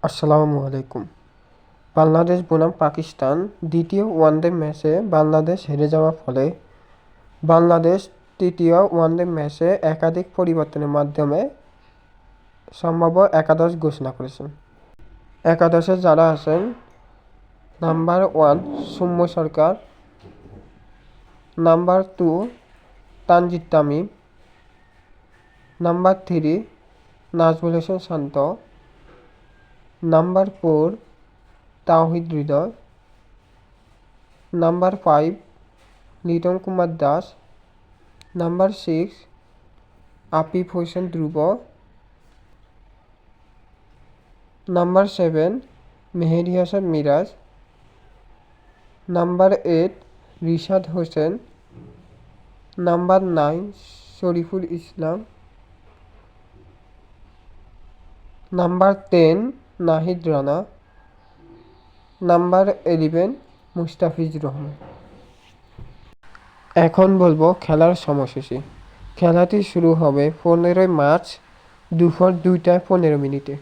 আসসালামু আলাইকুম। বাংলাদেশ বনাম পাকিস্তান দ্বিতীয় ওয়ানডে ম্যাচে বাংলাদেশ হেরে যাওয়ার ফলে বাংলাদেশ তৃতীয় ওয়ানডে ম্যাচে একাধিক পরিবর্তনের মাধ্যমে সম্ভাব্য একাদশ ঘোষণা করেছেন। একাদশে যারা আছেন: নাম্বার 1 সৌম্য সরকার, নাম্বার 2 তানজিদ তামিম, নাম্বার 3 নাজমুল হোসেন শান্ত, number 4 Towhid Hridoy, number 5 Liton Kumar Das, number 6 Afif Hossain ধ্রুব, নাম্বার 7 মেহেদী Hasan Miraj, number 8 Rishad Hossain, number 9 Shariful Islam, number 10 Nahid Rana, number 11 Mustafizur Rahman. এখন বলবো খেলার সময়সূচি। খেলাটি শুরু হবে 15 মার্চ দুপুর 2টা 15 মিনিটে।